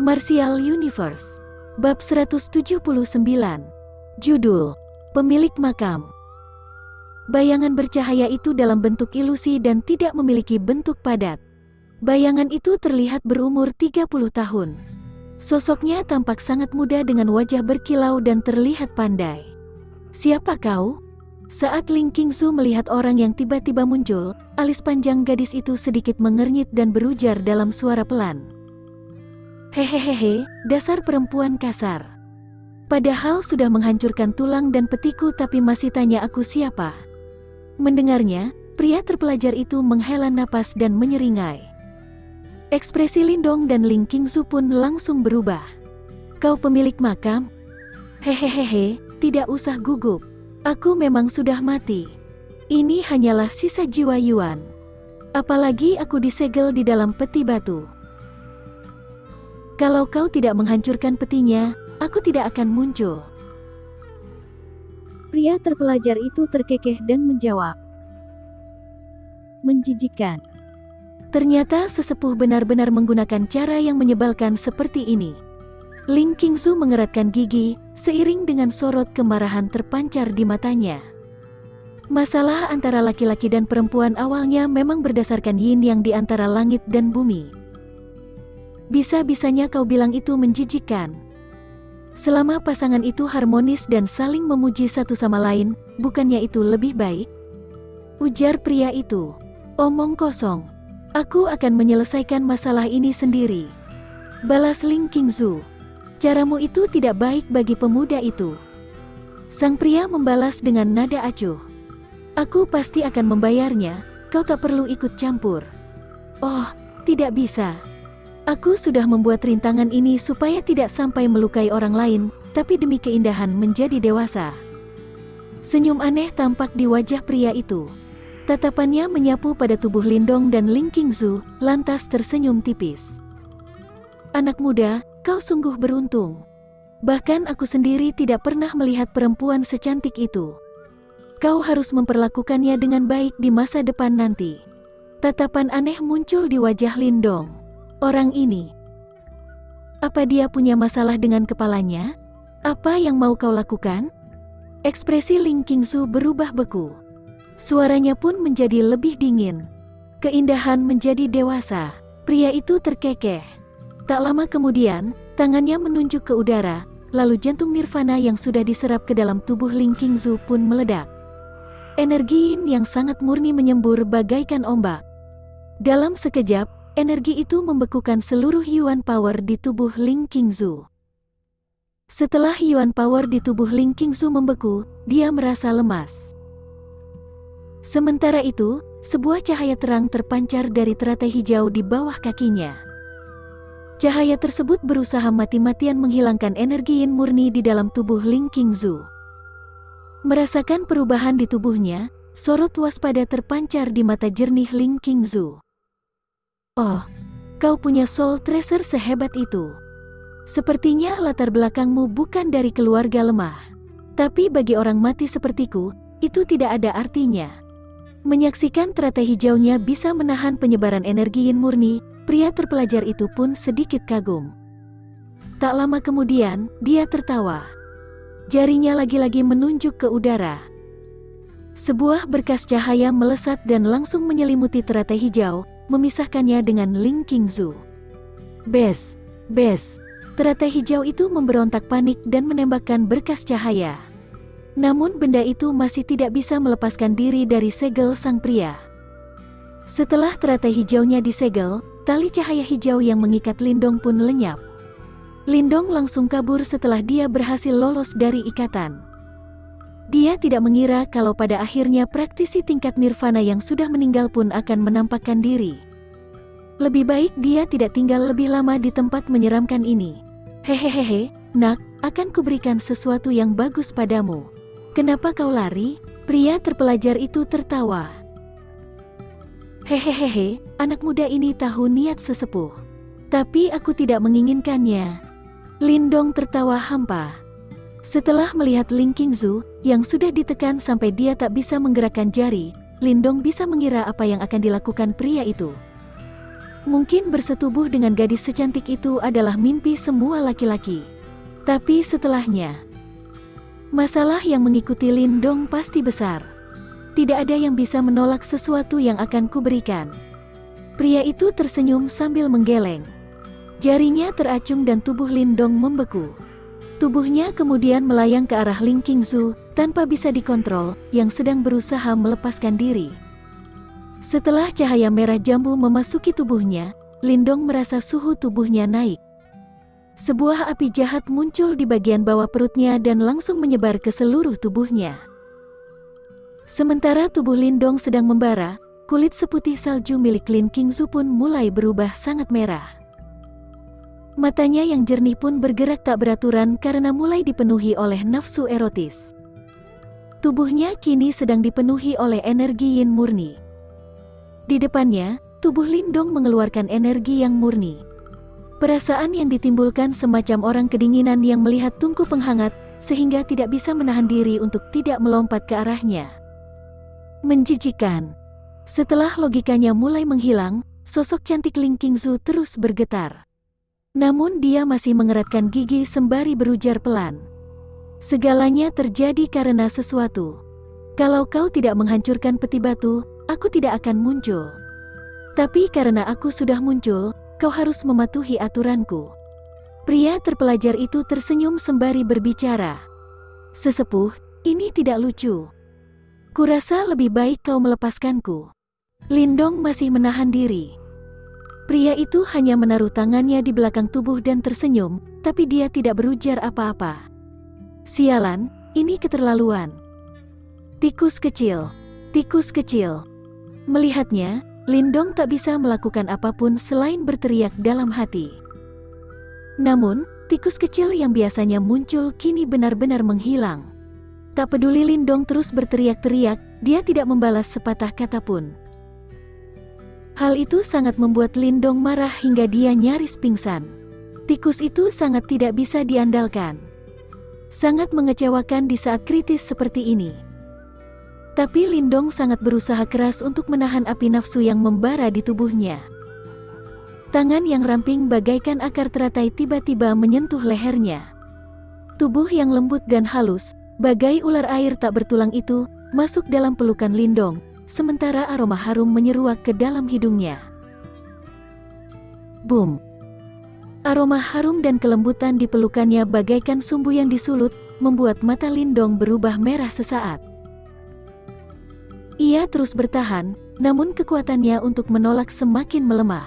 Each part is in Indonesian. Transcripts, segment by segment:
Martial Universe. Bab 179. Judul: Pemilik Makam. Bayangan bercahaya itu dalam bentuk ilusi dan tidak memiliki bentuk padat. Bayangan itu terlihat berumur 30 tahun. Sosoknya tampak sangat muda dengan wajah berkilau dan terlihat pandai. "Siapa kau?" Saat Ling Qingzu melihat orang yang tiba-tiba muncul, alis panjang gadis itu sedikit mengernyit dan berujar dalam suara pelan. "Hehehehe, dasar perempuan kasar. Padahal sudah menghancurkan tulang dan petiku tapi masih tanya aku siapa?" Mendengarnya, pria terpelajar itu menghela napas dan menyeringai. Ekspresi Lindong dan Ling Qingzu pun langsung berubah. "Kau pemilik makam? Hehehehe, tidak usah gugup. Aku memang sudah mati. Ini hanyalah sisa jiwa Yuan. Apalagi aku disegel di dalam peti batu. Kalau kau tidak menghancurkan petinya, aku tidak akan muncul." Pria terpelajar itu terkekeh dan menjawab, "Menjijikan. Ternyata sesepuh benar-benar menggunakan cara yang menyebalkan seperti ini." Ling Qingzu mengeratkan gigi, seiring dengan sorot kemarahan terpancar di matanya. Masalah antara laki-laki dan perempuan awalnya memang berdasarkan yin yang di antara langit dan bumi. Bisa-bisanya kau bilang itu menjijikkan. Selama pasangan itu harmonis dan saling memuji satu sama lain, bukannya itu lebih baik? Ujar pria itu. "Omong kosong. Aku akan menyelesaikan masalah ini sendiri," balas Ling Qingzu. "Caramu itu tidak baik bagi pemuda itu." Sang pria membalas dengan nada acuh. "Aku pasti akan membayarnya, kau tak perlu ikut campur." "Oh, tidak bisa. Aku sudah membuat rintangan ini supaya tidak sampai melukai orang lain, tapi demi keindahan menjadi dewasa." Senyum aneh tampak di wajah pria itu. Tatapannya menyapu pada tubuh Lindong dan Ling Qingzu, lantas tersenyum tipis. "Anak muda, kau sungguh beruntung. Bahkan aku sendiri tidak pernah melihat perempuan secantik itu. Kau harus memperlakukannya dengan baik di masa depan nanti." Tatapan aneh muncul di wajah Lindong. "Orang ini, apa dia punya masalah dengan kepalanya? Apa yang mau kau lakukan?" Ekspresi Ling Qingzu berubah beku. Suaranya pun menjadi lebih dingin. Keindahan menjadi dewasa. Pria itu terkekeh. Tak lama kemudian, tangannya menunjuk ke udara, lalu jantung nirvana yang sudah diserap ke dalam tubuh Ling Qingzu pun meledak. Energi yin yang sangat murni menyembur bagaikan ombak. Dalam sekejap, energi itu membekukan seluruh Yuan Power di tubuh Ling Qingzu. Setelah Yuan Power di tubuh Ling Qingzu membeku, dia merasa lemas. Sementara itu, sebuah cahaya terang terpancar dari teratai hijau di bawah kakinya. Cahaya tersebut berusaha mati-matian menghilangkan energi yin murni di dalam tubuh Ling Qingzu. Merasakan perubahan di tubuhnya, sorot waspada terpancar di mata jernih Ling Qingzu. "Oh, kau punya soul tracer sehebat itu. Sepertinya latar belakangmu bukan dari keluarga lemah. Tapi bagi orang mati sepertiku, itu tidak ada artinya." Menyaksikan teratai hijaunya bisa menahan penyebaran energi yin murni, pria terpelajar itu pun sedikit kagum. Tak lama kemudian, dia tertawa. Jarinya lagi-lagi menunjuk ke udara. Sebuah berkas cahaya melesat dan langsung menyelimuti teratai hijau, memisahkannya dengan Ling Qingzu. Bes! Teratai hijau itu memberontak panik dan menembakkan berkas cahaya. Namun benda itu masih tidak bisa melepaskan diri dari segel sang pria. Setelah teratai hijaunya disegel, tali cahaya hijau yang mengikat Lindong pun lenyap. Lindong langsung kabur setelah dia berhasil lolos dari ikatan. Dia tidak mengira kalau pada akhirnya praktisi tingkat nirvana yang sudah meninggal pun akan menampakkan diri. Lebih baik dia tidak tinggal lebih lama di tempat menyeramkan ini. "Hehehehe, nak, akan kuberikan sesuatu yang bagus padamu. Kenapa kau lari?" Pria terpelajar itu tertawa. "Hehehehe, anak muda ini tahu niat sesepuh. Tapi aku tidak menginginkannya." Lindong tertawa hampa. Setelah melihat Ling Qingzu, yang sudah ditekan sampai dia tak bisa menggerakkan jari, Lindong bisa mengira apa yang akan dilakukan pria itu. Mungkin bersetubuh dengan gadis secantik itu adalah mimpi semua laki-laki. Tapi setelahnya, masalah yang mengikuti Lindong pasti besar. Tidak ada yang bisa menolak sesuatu yang akan kuberikan. Pria itu tersenyum sambil menggeleng. Jarinya teracung dan tubuh Lindong membeku. Tubuhnya kemudian melayang ke arah Ling Qingzu, tanpa bisa dikontrol, yang sedang berusaha melepaskan diri. Setelah cahaya merah jambu memasuki tubuhnya, Lindong merasa suhu tubuhnya naik. Sebuah api jahat muncul di bagian bawah perutnya dan langsung menyebar ke seluruh tubuhnya. Sementara tubuh Lindong sedang membara, kulit seputih salju milik Ling Qingzu pun mulai berubah sangat merah. Matanya yang jernih pun bergerak tak beraturan karena mulai dipenuhi oleh nafsu erotis. Tubuhnya kini sedang dipenuhi oleh energi yin murni. Di depannya, tubuh Lindong mengeluarkan energi yang murni. Perasaan yang ditimbulkan semacam orang kedinginan yang melihat tungku penghangat, sehingga tidak bisa menahan diri untuk tidak melompat ke arahnya. Menjijikan. Setelah logikanya mulai menghilang, sosok cantik Ling Qingzu terus bergetar. Namun dia masih mengeratkan gigi sembari berujar pelan. Segalanya terjadi karena sesuatu. Kalau kau tidak menghancurkan peti batu, aku tidak akan muncul. Tapi karena aku sudah muncul, kau harus mematuhi aturanku. Pria terpelajar itu tersenyum sembari berbicara. Sesepuh, ini tidak lucu. Kurasa lebih baik kau melepaskanku. Lindong masih menahan diri. Pria itu hanya menaruh tangannya di belakang tubuh dan tersenyum, tapi dia tidak berujar apa-apa. Sialan, ini keterlaluan. Tikus kecil. Tikus kecil. Melihatnya, Lindong tak bisa melakukan apapun selain berteriak dalam hati. Namun, tikus kecil yang biasanya muncul kini benar-benar menghilang. Tak peduli Lindong terus berteriak-teriak, dia tidak membalas sepatah kata pun. Hal itu sangat membuat Lindong marah hingga dia nyaris pingsan. Tikus itu sangat tidak bisa diandalkan. Sangat mengecewakan di saat kritis seperti ini. Tapi Lindong sangat berusaha keras untuk menahan api nafsu yang membara di tubuhnya. Tangan yang ramping bagaikan akar teratai tiba-tiba menyentuh lehernya. Tubuh yang lembut dan halus, bagai ular air tak bertulang itu, masuk dalam pelukan Lindong. Sementara aroma harum menyeruak ke dalam hidungnya. Boom! Aroma harum dan kelembutan di pelukannya bagaikan sumbu yang disulut, membuat mata Lindong berubah merah sesaat. Ia terus bertahan, namun kekuatannya untuk menolak semakin melemah.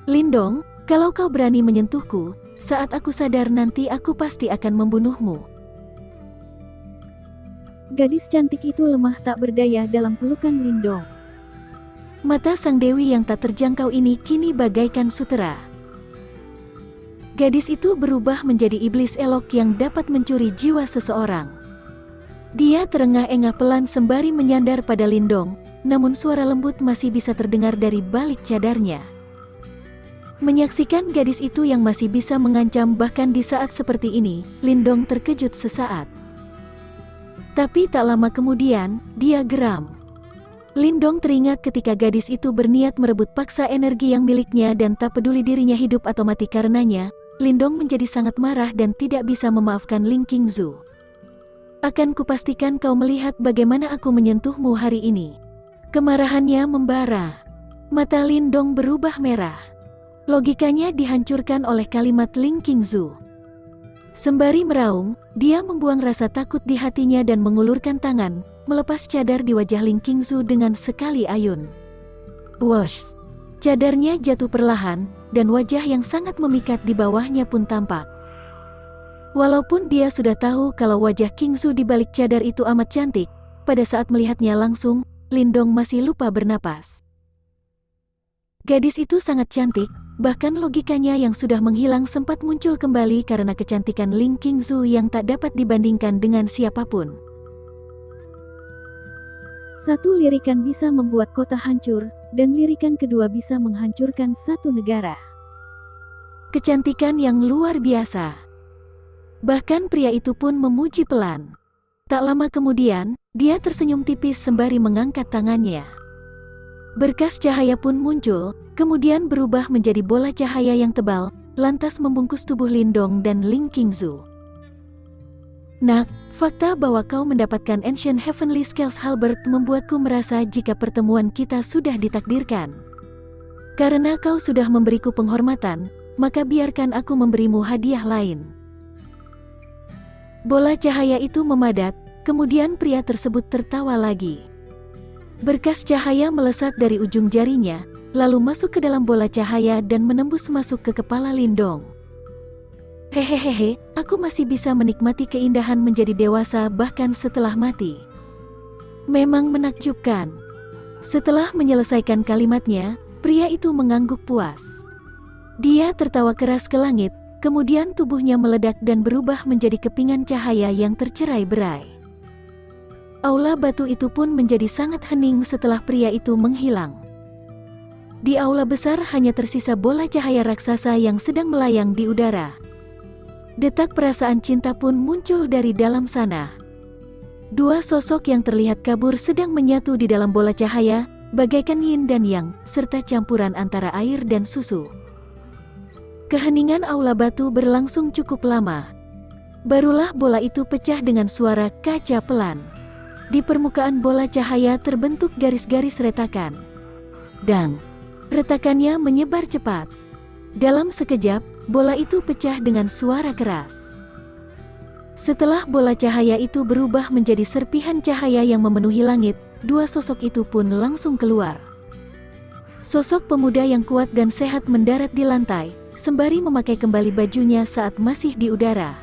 Lindong, kalau kau berani menyentuhku, saat aku sadar nanti aku pasti akan membunuhmu. Gadis cantik itu lemah tak berdaya dalam pelukan Lindong. Mata sang dewi yang tak terjangkau ini kini bagaikan sutera. Gadis itu berubah menjadi iblis elok yang dapat mencuri jiwa seseorang. Dia terengah-engah pelan sembari menyandar pada Lindong, namun suara lembut masih bisa terdengar dari balik cadarnya. Menyaksikan gadis itu yang masih bisa mengancam bahkan di saat seperti ini, Lindong terkejut sesaat. Tapi tak lama kemudian, dia geram. Lindong teringat ketika gadis itu berniat merebut paksa energi yang miliknya dan tak peduli dirinya hidup atau mati karenanya, Lindong menjadi sangat marah dan tidak bisa memaafkan Ling Qingzu. Akan kupastikan kau melihat bagaimana aku menyentuhmu hari ini. Kemarahannya membara. Mata Lindong berubah merah. Logikanya dihancurkan oleh kalimat Ling Qingzu. Sembari meraung, dia membuang rasa takut di hatinya dan mengulurkan tangan, melepas cadar di wajah Ling Qingzu dengan sekali ayun. Wosh! Cadarnya jatuh perlahan, dan wajah yang sangat memikat di bawahnya pun tampak. Walaupun dia sudah tahu kalau wajah Qingzu di balik cadar itu amat cantik, pada saat melihatnya langsung, Lindong masih lupa bernapas. Gadis itu sangat cantik, bahkan logikanya yang sudah menghilang sempat muncul kembali karena kecantikan Ling Qingzu yang tak dapat dibandingkan dengan siapapun. Satu lirikan bisa membuat kota hancur, dan lirikan kedua bisa menghancurkan satu negara. Kecantikan yang luar biasa. Bahkan pria itu pun memuji pelan. Tak lama kemudian, dia tersenyum tipis sembari mengangkat tangannya. Berkas cahaya pun muncul, kemudian berubah menjadi bola cahaya yang tebal, lantas membungkus tubuh Lindong dan Ling Qingzu. Nak, fakta bahwa kau mendapatkan Ancient Heavenly Scales Halberd membuatku merasa jika pertemuan kita sudah ditakdirkan. Karena kau sudah memberiku penghormatan, maka biarkan aku memberimu hadiah lain. Bola cahaya itu memadat, kemudian pria tersebut tertawa lagi. Berkas cahaya melesat dari ujung jarinya, lalu masuk ke dalam bola cahaya dan menembus masuk ke kepala Lindong. Hehehehe, aku masih bisa menikmati keindahan menjadi dewasa bahkan setelah mati. Memang menakjubkan. Setelah menyelesaikan kalimatnya, pria itu mengangguk puas. Dia tertawa keras ke langit, kemudian tubuhnya meledak dan berubah menjadi kepingan cahaya yang tercerai-berai. Aula batu itu pun menjadi sangat hening setelah pria itu menghilang. Di aula besar hanya tersisa bola cahaya raksasa yang sedang melayang di udara. Detak perasaan cinta pun muncul dari dalam sana. Dua sosok yang terlihat kabur sedang menyatu di dalam bola cahaya, bagaikan yin dan yang, serta campuran antara air dan susu. Keheningan aula batu berlangsung cukup lama. Barulah bola itu pecah dengan suara kaca pelan. Di permukaan bola cahaya terbentuk garis-garis retakan. Dang! Retakannya menyebar cepat. Dalam sekejap, bola itu pecah dengan suara keras. Setelah bola cahaya itu berubah menjadi serpihan cahaya yang memenuhi langit, dua sosok itu pun langsung keluar. Sosok pemuda yang kuat dan sehat mendarat di lantai, sembari memakai kembali bajunya saat masih di udara.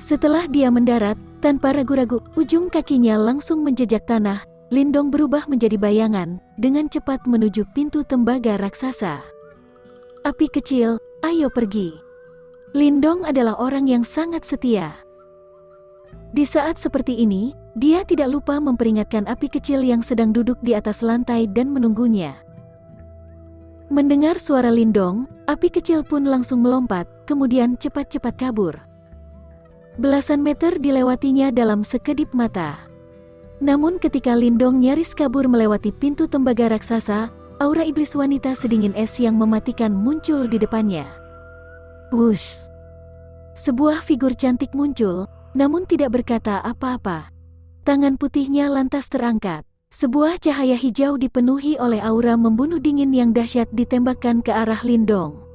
Setelah dia mendarat, tanpa ragu-ragu, ujung kakinya langsung menjejak tanah. Lindong berubah menjadi bayangan, dengan cepat menuju pintu tembaga raksasa. Api kecil, ayo pergi. Lindong adalah orang yang sangat setia. Di saat seperti ini, dia tidak lupa memperingatkan api kecil yang sedang duduk di atas lantai dan menunggunya. Mendengar suara Lindong, api kecil pun langsung melompat, kemudian cepat-cepat kabur. Belasan meter dilewatinya dalam sekedip mata. Namun ketika Lindong nyaris kabur melewati pintu tembaga raksasa, aura iblis wanita sedingin es yang mematikan muncul di depannya. Wush! Sebuah figur cantik muncul, namun tidak berkata apa-apa. Tangan putihnya lantas terangkat. Sebuah cahaya hijau dipenuhi oleh aura membunuh dingin yang dahsyat ditembakkan ke arah Lindong.